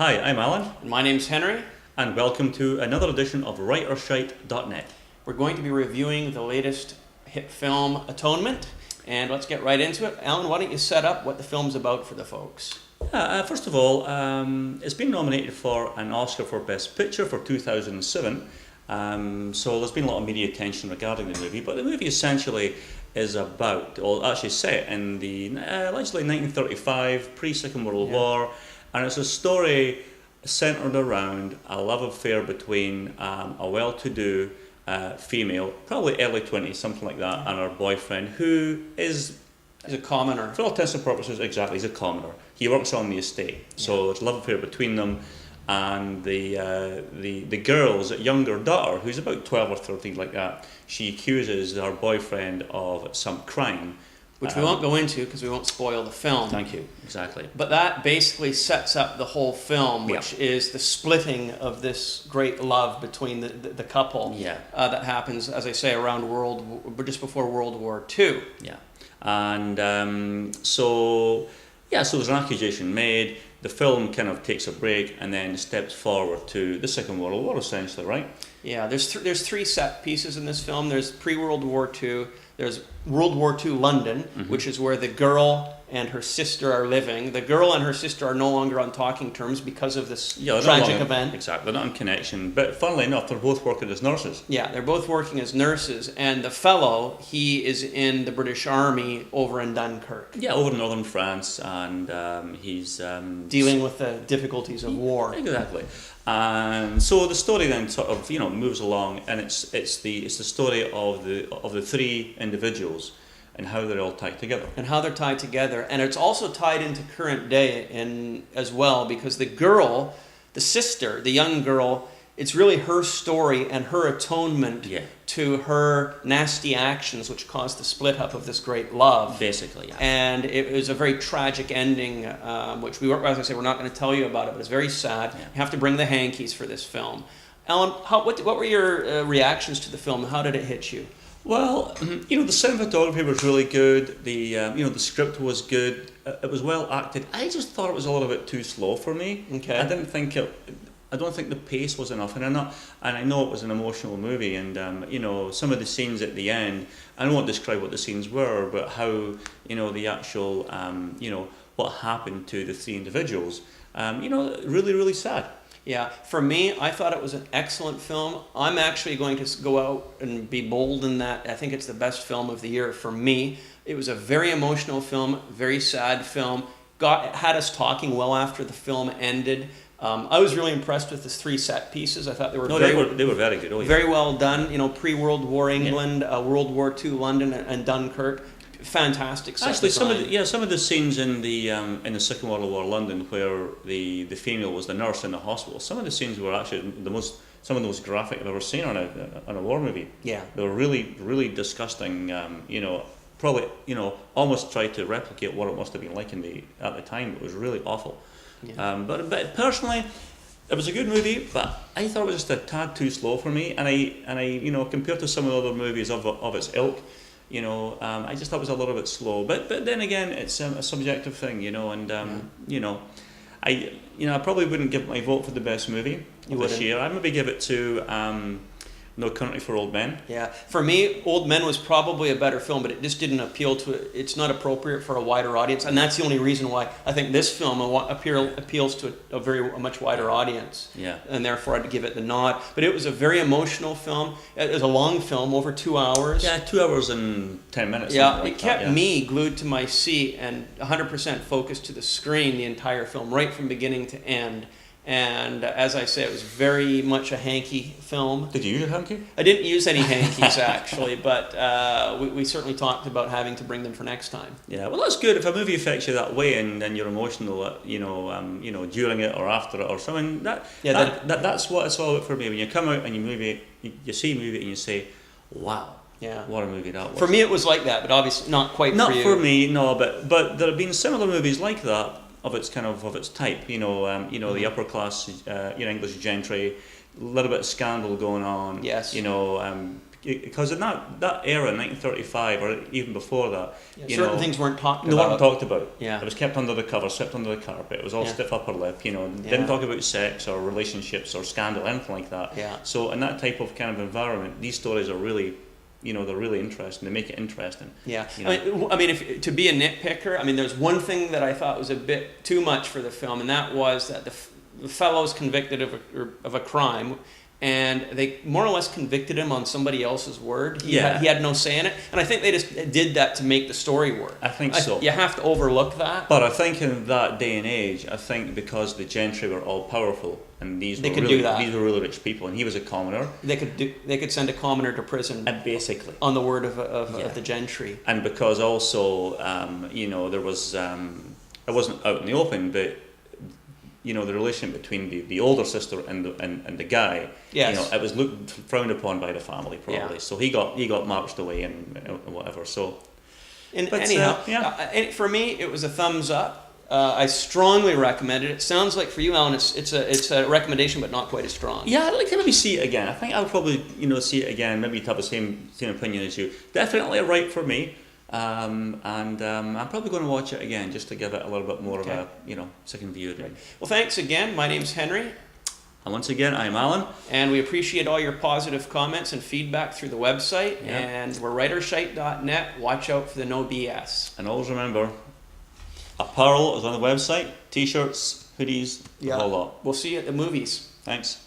Hi, I'm Alan. And my name's Henry. And welcome to another edition of RIGHTorSHITE.net. We're going to be reviewing the latest hit film, Atonement. And let's get right into it. Alan, why don't you set up what the film's about for the folks? First of all, it's been nominated for an Oscar for Best Picture for 2007. So there's been a lot of media attention regarding the movie. But the movie essentially is about, or actually set in the allegedly 1935, pre-Second World War. And it's a story centred around a love affair between a well-to-do female, probably early 20s, something like that, and her boyfriend, who is... He's a commoner. For all intents and purposes, exactly, he's a commoner. He works on the estate, so there's a love affair between them, and the girl's younger daughter, who's about 12 or 13, like that, she accuses her boyfriend of some crime. Which we won't go into because we won't spoil the film. Thank you, exactly. But that basically sets up the whole film, which is the splitting of this great love between the couple that happens, as I say, around just before World War II. Yeah, and so there's an accusation made. The film kind of takes a break and then steps forward to the Second World War, essentially, right? Yeah, there's three set pieces in this film. There's pre-World War II. There's World War II London, which is where the girl and her sister are living. The girl and her sister are no longer on talking terms because of this tragic event. Exactly, they're not in connection. But funnily enough, they're both working as nurses. Yeah, they're both working as nurses. And the fellow, he is in the British Army over in Dunkirk. Yeah, over in northern France, and he's... dealing with the difficulties of war. Exactly. And so the story then sort of moves along, and it's the story of the three individuals and how they're all tied together. And how they're tied together, and it's also tied into current day as well, because the girl, the sister, the young girl, it's really her story and her atonement to her nasty actions, which caused the split up of this great love. Basically, yeah. And it was a very tragic ending, which as I say, we're not going to tell you about it, but it's very sad. Yeah. You have to bring the hankies for this film. Alan, what were your reactions to the film? How did it hit you? Well, the cinematography was really good. The script was good. It was well acted. I just thought it was a little bit too slow for me. Okay. I don't think the pace was enough, and I know it was an emotional movie, and some of the scenes at the end, I won't describe what the scenes were, but how the actual what happened to the three individuals, really, really sad. Yeah, for me, I thought it was an excellent film. I'm actually going to go out and be bold in that. I think it's the best film of the year for me. It was a very emotional film, very sad film. Had us talking well after the film ended. I was really impressed with the three set pieces. I thought they were they were very good. Very well done. Pre-World War England, World War II London, and Dunkirk. Fantastic set design. Actually, some of the scenes in the Second World War London, where the female was the nurse in the hospital, some of the scenes were actually some of the most graphic I've ever seen on a war movie. Yeah, they were really, really disgusting. Probably almost tried to replicate what it must have been like at the time. It was really awful. Yeah. But personally, it was a good movie, but I thought it was just a tad too slow for me. And I compared to some of the other movies of its ilk, I just thought it was a little bit slow. But then again, it's a subjective thing, I probably wouldn't give my vote for the best movie this year. I'd maybe give it to No Country for Old Men. Yeah, for me, Old Men was probably a better film, but it just didn't appeal to it. It's not appropriate for a wider audience, and that's the only reason why I think this film appeals to a much wider audience. Yeah, and therefore I'd give it the nod. But it was a very emotional film. It was a long film, over 2 hours. Yeah, 2 hours and 10 minutes. Yeah, it kept me glued to my seat and 100% focused to the screen the entire film, right from beginning to end. And as I say, it was very much a hanky film. Did you use a hanky? I didn't use any hankies actually, but we certainly talked about having to bring them for next time. Yeah, well, that's good. If a movie affects you that way and you're emotional, during it or after it or something, that's what it's all about for me. When you come out and you see a movie and you say, "Wow." Yeah, what a movie that was. For me, it was like that, but obviously not quite. Not for you. For me, no. But there have been similar movies like that of its type. The upper class, English gentry, a little bit of scandal going on. Yes. because in that era, 1935 or even before that, certain things weren't talked about. No one talked about. Yeah. It was kept under the cover, swept under the carpet. It was all stiff upper lip. Didn't talk about sex or relationships or scandal, anything like that. Yeah. So in that type of kind of environment, these stories are really, they're really interesting. They make it interesting. Yeah. I mean, if to be a nitpicker, I mean, there's one thing that I thought was a bit too much for the film, and that was that the fellow's convicted of a crime, and they more or less convicted him on somebody else's word. He had no say in it, and I think they just did that to make the story work. I think so. You have to overlook that. But I think in that day and age, I think because the gentry were all powerful, and these were really rich people, and he was a commoner. They could send a commoner to prison, basically, on the word of the gentry. And because also, there was it wasn't out in the open, but the relation between the older sister and the guy, it was frowned upon by the family probably. So he got marched away and whatever. So, for me, it was a thumbs up. I strongly recommend it. It sounds like for you, Alan, it's a recommendation, but not quite as strong. Yeah, I'd like to maybe see it again. I think I'll probably see it again. Maybe have the same opinion as you. Definitely a right for me. I'm probably going to watch it again just to give it a little bit more of a second view. Right. Well, thanks again. My name's Henry. And once again, I'm Alan. And we appreciate all your positive comments and feedback through the website. Yeah. And we're RIGHTorSHITE.net. Watch out for the no BS. And always remember, apparel is on the website. T-shirts, hoodies, the whole lot. We'll see you at the movies. Thanks.